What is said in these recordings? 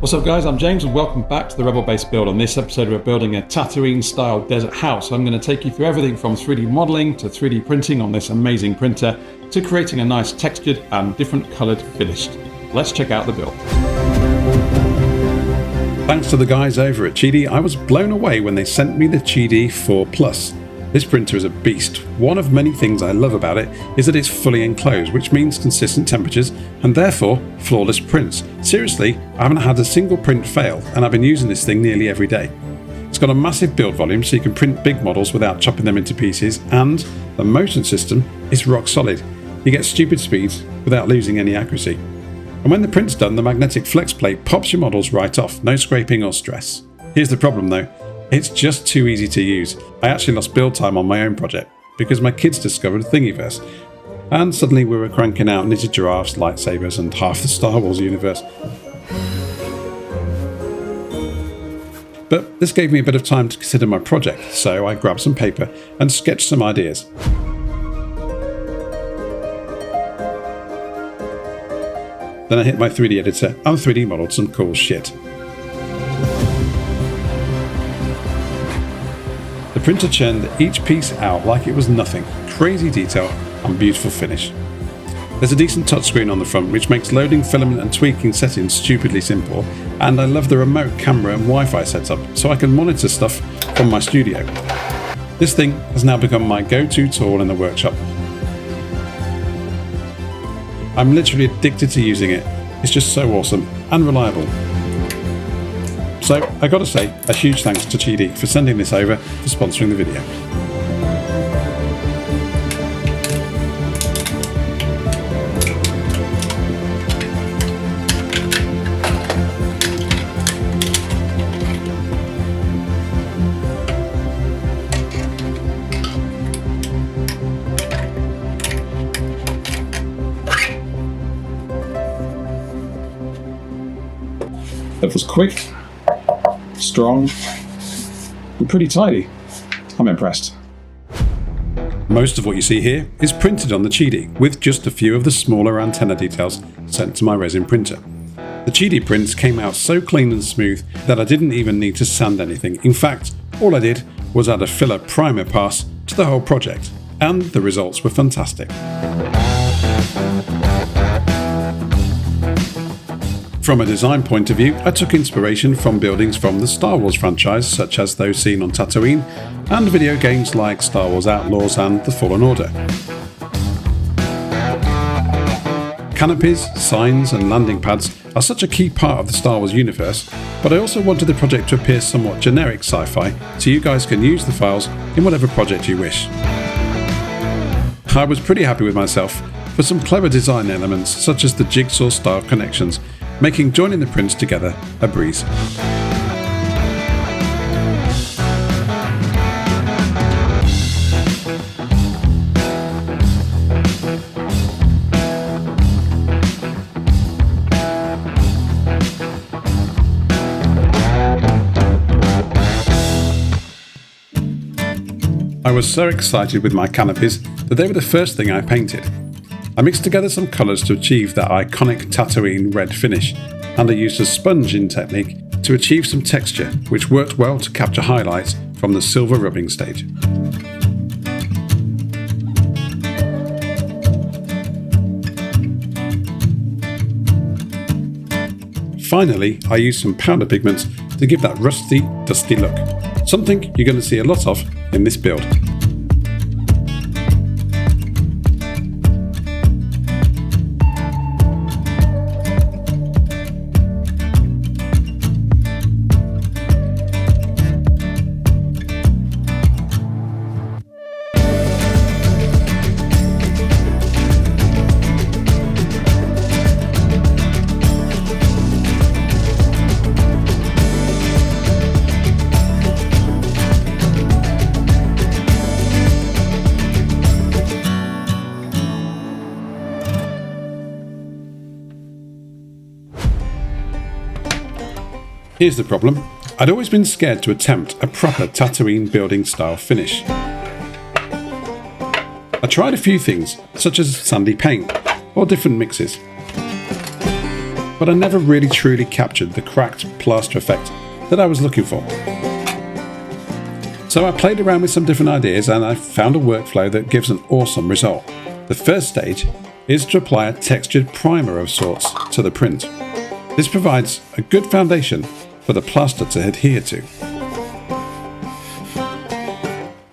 What's up guys, I'm James and welcome back to the Rebel Based Build. On this episode we're building a Tatooine style desert house. I'm going to take you through everything from 3D modelling to 3D printing on this amazing printer to creating a nice textured and different coloured finish. Let's check out the build. Thanks to the guys over at QIDI, I was blown away when they sent me the QIDI Plus. This printer is a beast. One of many things I love about it is that it's fully enclosed, which means consistent temperatures and therefore flawless prints. Seriously, I haven't had a single print fail and I've been using this thing nearly every day. It's got a massive build volume so you can print big models without chopping them into pieces, and the motion system is rock solid. You get stupid speeds without losing any accuracy. And when the print's done, the magnetic flex plate pops your models right off, no scraping or stress. Here's the problem though. It's just too easy to use. I actually lost build time on my own project because my kids discovered Thingiverse, and suddenly we were cranking out knitted giraffes, lightsabers and half the Star Wars universe. But this gave me a bit of time to consider my project, so I grabbed some paper and sketched some ideas. Then I hit my 3D editor and 3D modelled some cool shit. The printer churned each piece out like it was nothing. Crazy detail and beautiful finish. There's a decent touchscreen on the front which makes loading filament and tweaking settings stupidly simple, and I love the remote camera and Wi-Fi setup so I can monitor stuff from my studio. This thing has now become my go-to tool in the workshop. I'm literally addicted to using it. It's just so awesome and reliable. So I gotta say a huge thanks to QIDI for sending this over for sponsoring the video. That was quick, strong, and pretty tidy. I'm impressed. Most of what you see here is printed on the QIDI, with just a few of the smaller antenna details sent to my resin printer. The QIDI prints came out so clean and smooth that I didn't even need to sand anything. In fact, all I did was add a filler primer pass to the whole project, and the results were fantastic. From a design point of view, I took inspiration from buildings from the Star Wars franchise, such as those seen on Tatooine, and video games like Star Wars Outlaws and The Fallen Order. Canopies, signs and landing pads are such a key part of the Star Wars universe, but I also wanted the project to appear somewhat generic sci-fi, so you guys can use the files in whatever project you wish. I was pretty happy with myself for some clever design elements such as the jigsaw style connections, making joining the prints together a breeze. I was so excited with my canopies that they were the first thing I painted. I mixed together some colours to achieve that iconic Tatooine red finish, and I used a sponging technique to achieve some texture which worked well to capture highlights from the silver rubbing stage. Finally, I used some powder pigments to give that rusty, dusty look, something you're going to see a lot of in this build. Here's the problem. I'd always been scared to attempt a proper Tatooine building style finish. I tried a few things, such as sandy paint, or different mixes. but I never really truly captured the cracked plaster effect that I was looking for. So I played around with some different ideas and I found a workflow that gives an awesome result. The first stage is to apply a textured primer of sorts to the print. This provides a good foundation for the plaster to adhere to.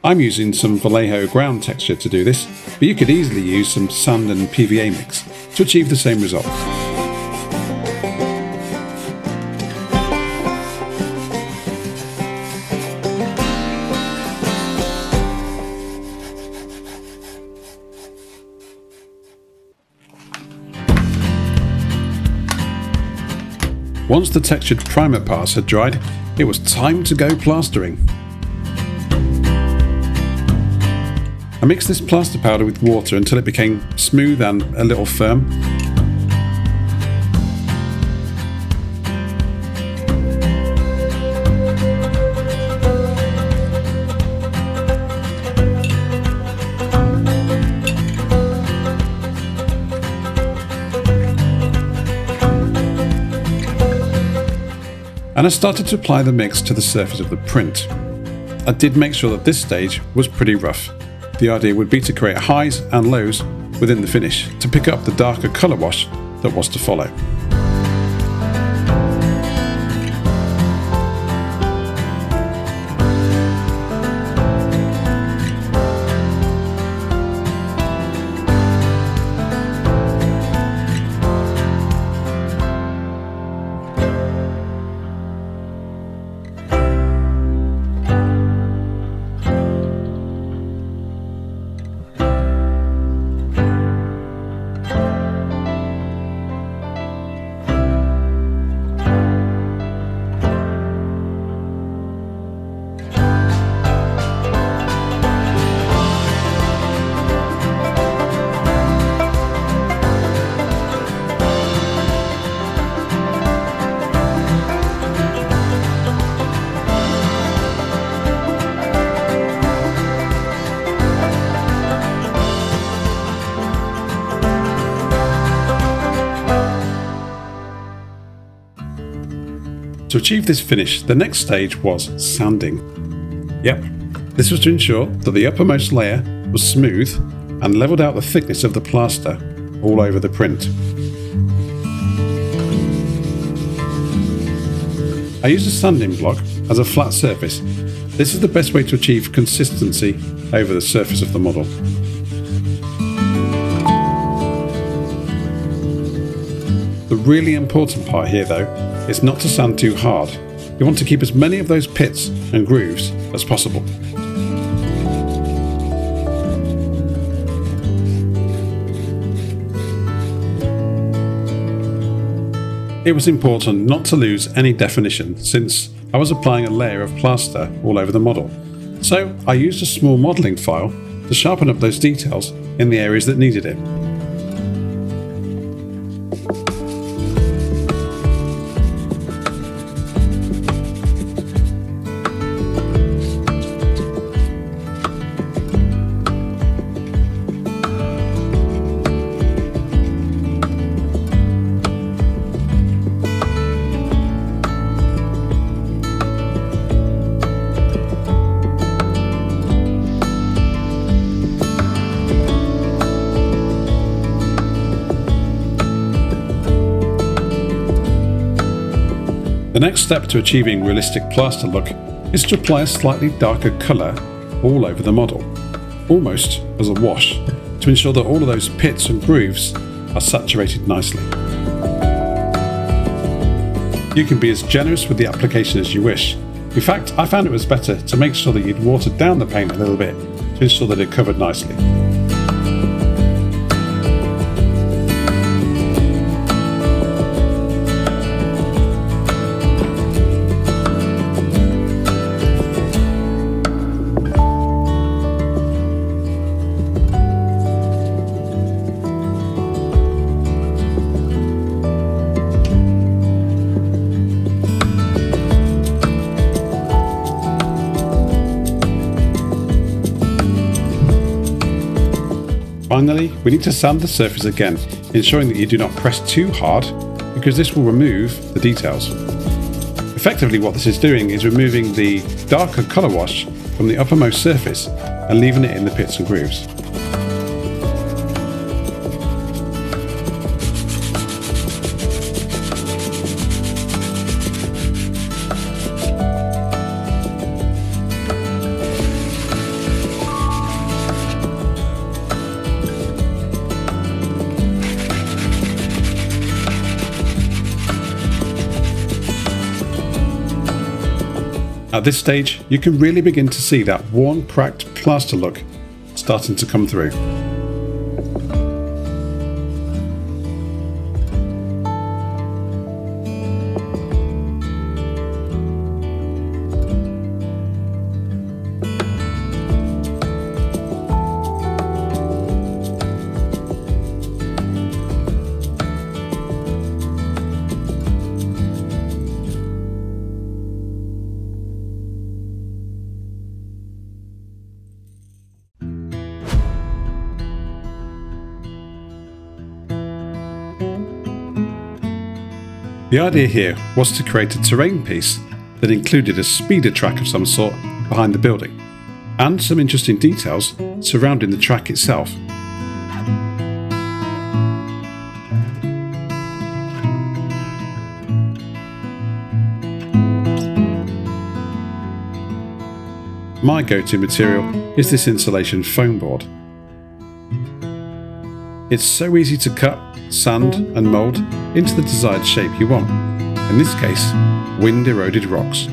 I'm using some Vallejo ground texture to do this, but you could easily use some sand and PVA mix to achieve the same result. Once the textured primer parts had dried, it was time to go plastering. I mixed this plaster powder with water until it became smooth and a little firm. And I started to apply the mix to the surface of the print. I did make sure that this stage was pretty rough. The idea would be to create highs and lows within the finish to pick up the darker colour wash that was to follow. To achieve this finish, the next stage was sanding. Yep, this was to ensure that the uppermost layer was smooth and levelled out the thickness of the plaster all over the print. I used a sanding block as a flat surface. This is the best way to achieve consistency over the surface of the model. The really important part here though is not to sand too hard. You want to keep as many of those pits and grooves as possible. It was important not to lose any definition since I was applying a layer of plaster all over the model. So I used a small modelling file to sharpen up those details in the areas that needed it. The next step to achieving realistic plaster look is to apply a slightly darker colour all over the model, almost as a wash, to ensure that all of those pits and grooves are saturated nicely. You can be as generous with the application as you wish. In fact, I found it was better to make sure that you'd watered down the paint a little bit to ensure that it covered nicely. Finally, we need to sand the surface again, ensuring that you do not press too hard because this will remove the details. Effectively what this is doing is removing the darker colour wash from the uppermost surface and leaving it in the pits and grooves. At this stage, you can really begin to see that worn, cracked plaster look starting to come through. The idea here was to create a terrain piece that included a speeder track of some sort behind the building, and some interesting details surrounding the track itself. My go-to material is this insulation foam board. It's so easy to cut, sand and mould into the desired shape you want, in this case, wind-eroded rocks.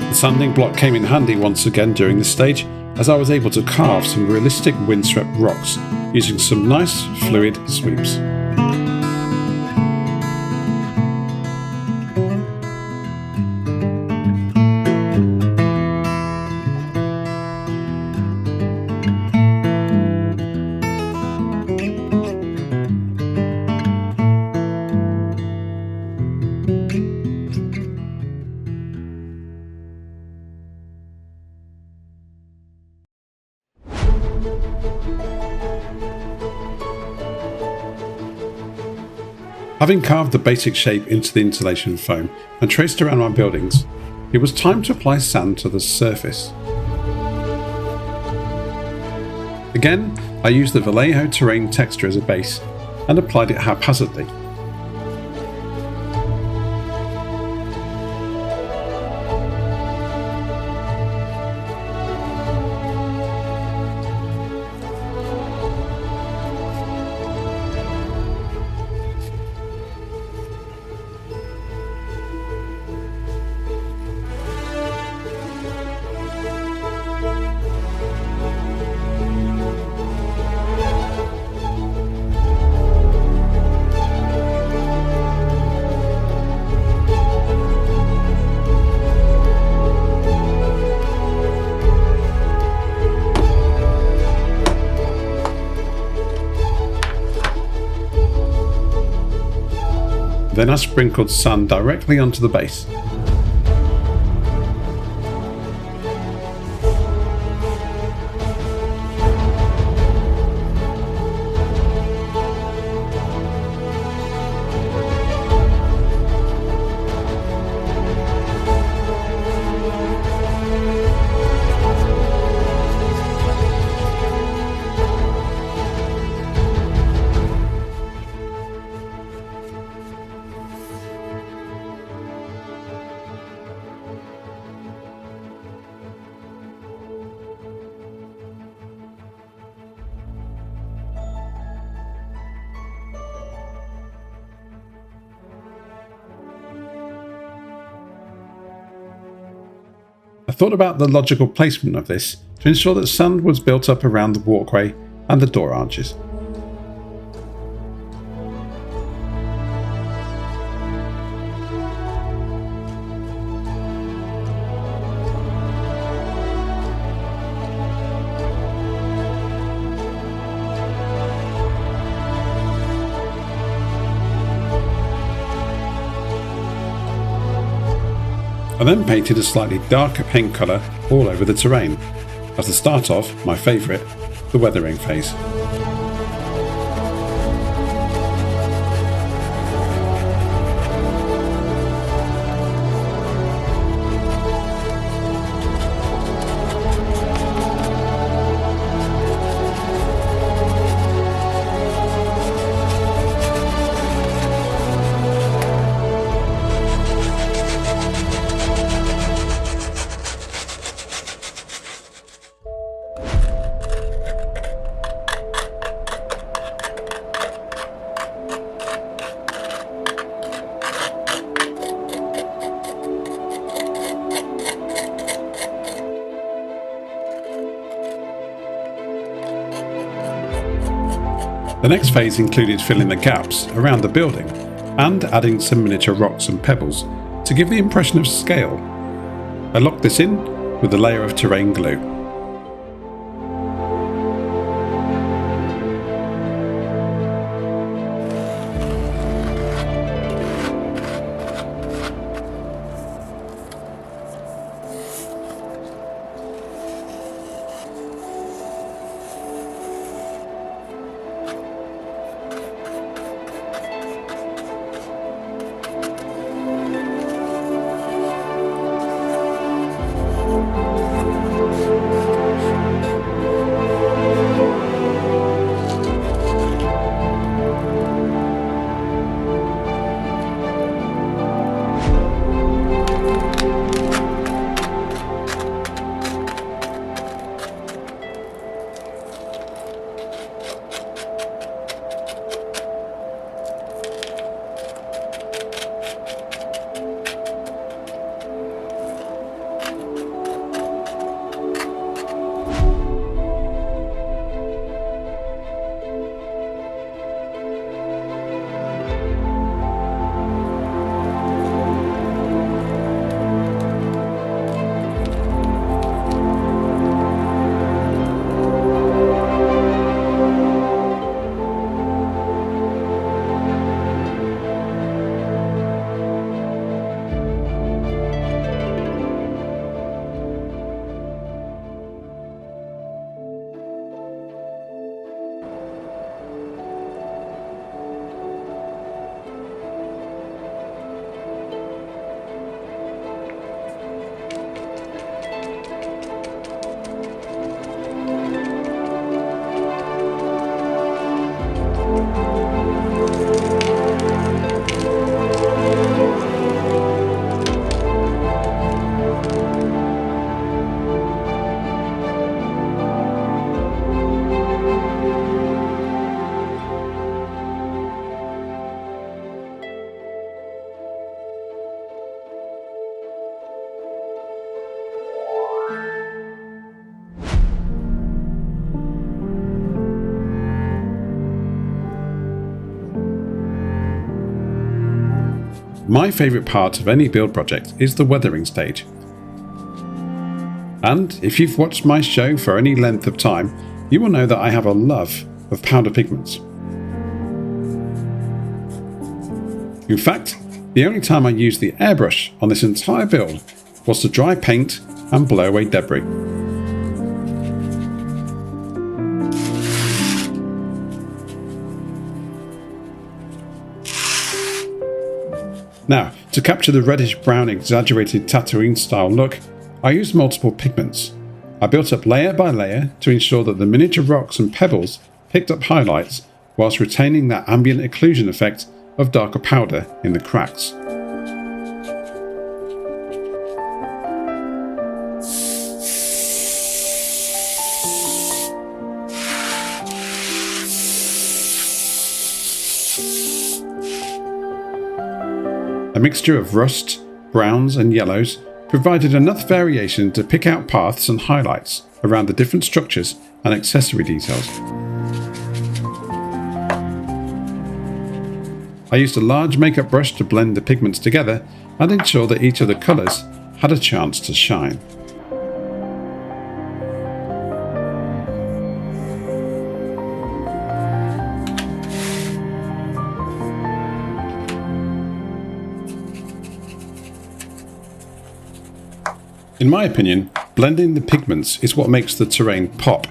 The sanding block came in handy once again during this stage, as I was able to carve some realistic windswept rocks using some nice fluid sweeps. Having carved the basic shape into the insulation foam and traced around my buildings, it was time to apply sand to the surface. Again, I used the Vallejo terrain texture as a base and applied it haphazardly. Then I sprinkled sand directly onto the base. thought about the logical placement of this to ensure that sand was built up around the walkway and the door arches. I then painted a slightly darker paint colour all over the terrain, as the start of my favourite, the weathering phase. The next phase included filling the gaps around the building and adding some miniature rocks and pebbles to give the impression of scale. I locked this in with a layer of terrain glue. My favourite part of any build project is the weathering stage. And if you've watched my show for any length of time, you will know that I have a love of powder pigments. In fact, the only time I used the airbrush on this entire build was to dry paint and blow away debris. Now, to capture the reddish-brown exaggerated Tatooine style look, I used multiple pigments. I built up layer by layer to ensure that the miniature rocks and pebbles picked up highlights whilst retaining that ambient occlusion effect of darker powder in the cracks. A mixture of rust, browns and yellows provided enough variation to pick out paths and highlights around the different structures and accessory details. I used a large makeup brush to blend the pigments together and ensure that each of the colours had a chance to shine. In my opinion, blending the pigments is what makes the terrain pop,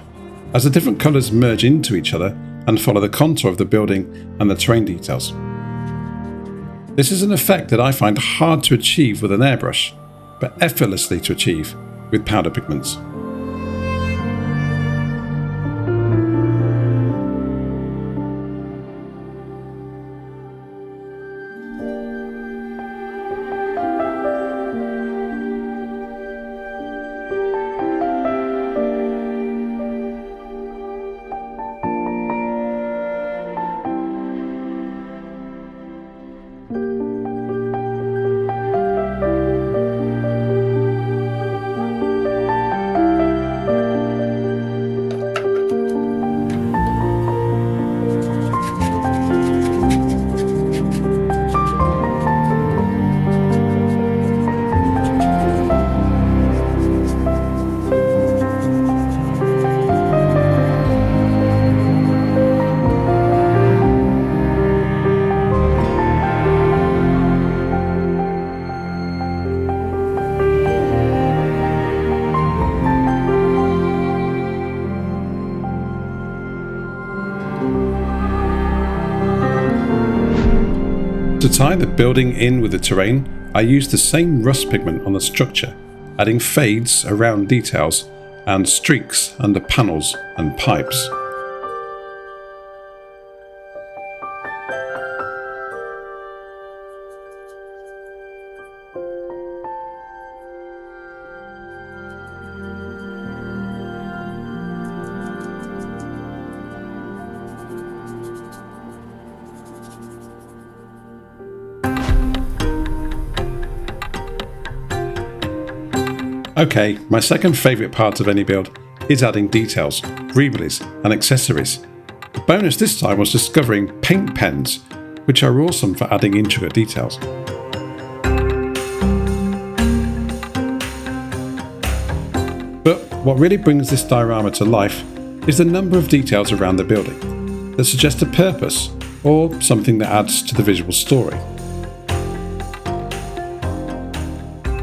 as the different colours merge into each other and follow the contour of the building and the terrain details. This is an effect that I find hard to achieve with an airbrush, but effortlessly to achieve with powder pigments. To tie the building in with the terrain, I used the same rust pigment on the structure, adding fades around details and streaks under panels and pipes. Okay, my second favourite part of any build is adding details, rebellies and accessories. The bonus this time was discovering paint pens, which are awesome for adding intricate details. But what really brings this diorama to life is the number of details around the building that suggest a purpose or something that adds to the visual story.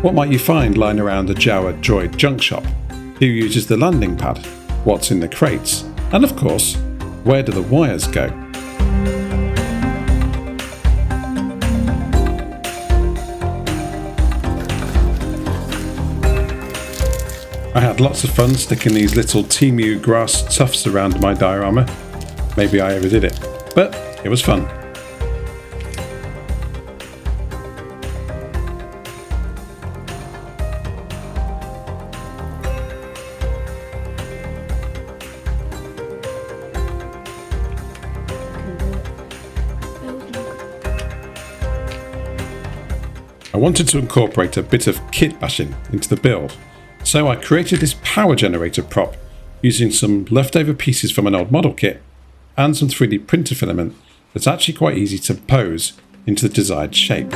What might you find lying around a Jawa droid junk shop? Who uses the landing pad? What's in the crates? And of course, where do the wires go? I had lots of fun sticking these little Temu grass tufts around my diorama. Maybe I overdid it, but it was fun. I wanted to incorporate a bit of kit bashing into the build, so I created this power generator prop using some leftover pieces from an old model kit and some 3D printer filament that's actually quite easy to pose into the desired shape.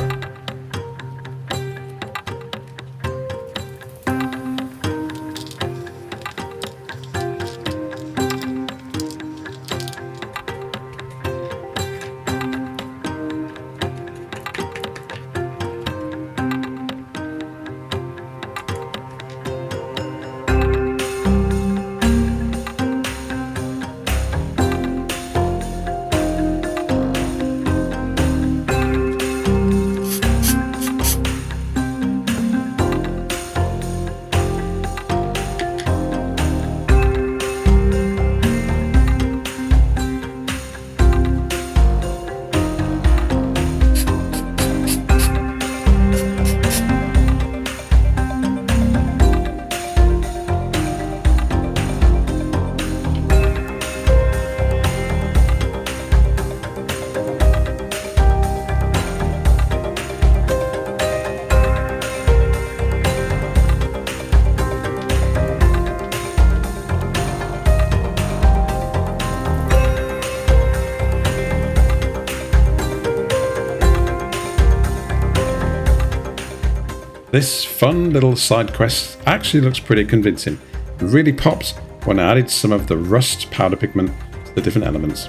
This fun little side quest actually looks pretty convincing and really pops when I added some of the rust powder pigment to the different elements.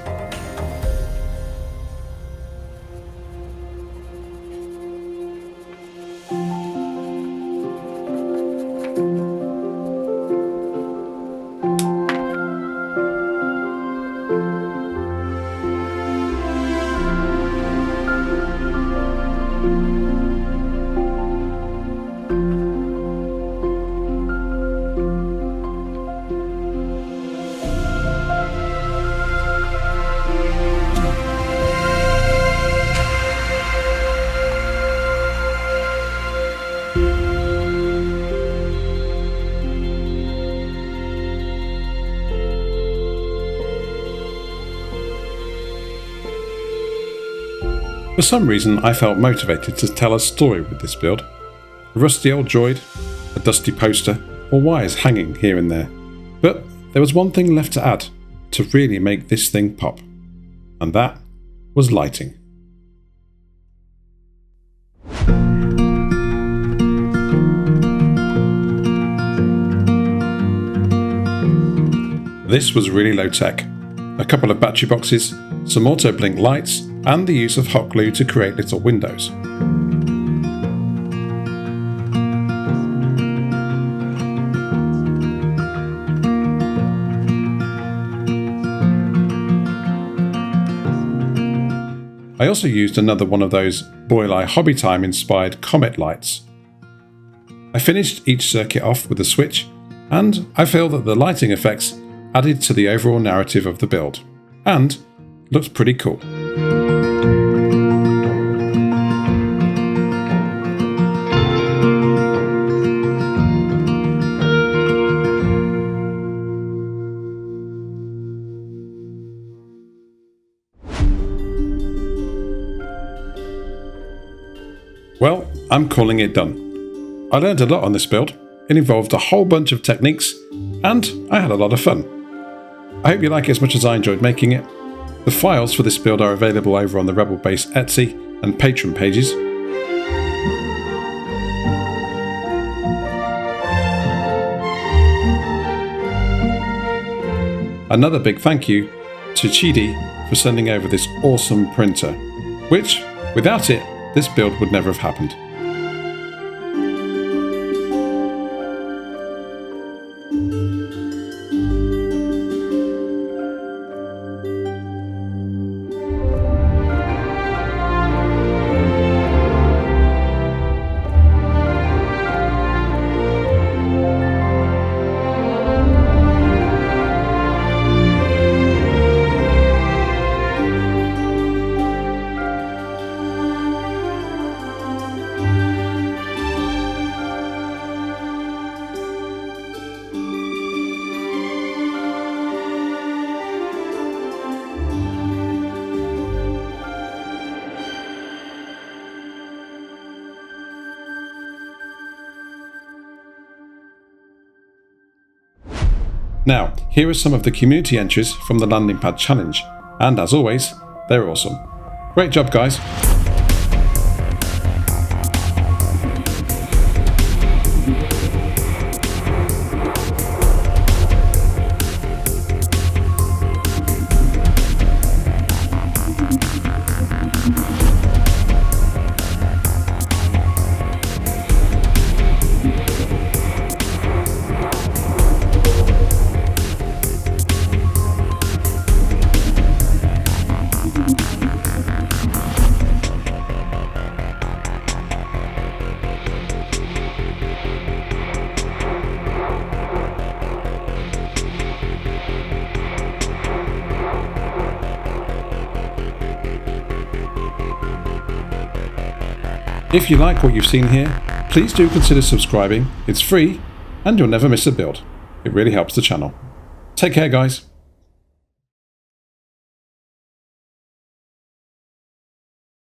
For some reason, I felt motivated to tell a story with this build. A rusty old droid, a dusty poster, or wires hanging here and there. But there was one thing left to add to really make this thing pop. And that was lighting. This was really low tech. A couple of battery boxes, some auto blink lights, and the use of hot glue to create little windows. I also used another one of those Boyle Eye Hobby Time inspired comet lights. I finished each circuit off with a switch, and I feel that the lighting effects added to the overall narrative of the build, and looked pretty cool. Well, I'm calling it done. I learned a lot on this build. It involved a whole bunch of techniques, and I had a lot of fun. I hope you like it as much as I enjoyed making it. The files for this build are available over on the Rebel Base Etsy and Patreon pages. Another big thank you to QIDI for sending over this awesome printer, which, without it, this build would never have happened. Now, here are some of the community entries from the landing pad challenge, and as always, they're awesome. Great job, guys. If you like what you've seen here, please do consider subscribing. It's free and you'll never miss a build. It really helps the channel. Take care, guys.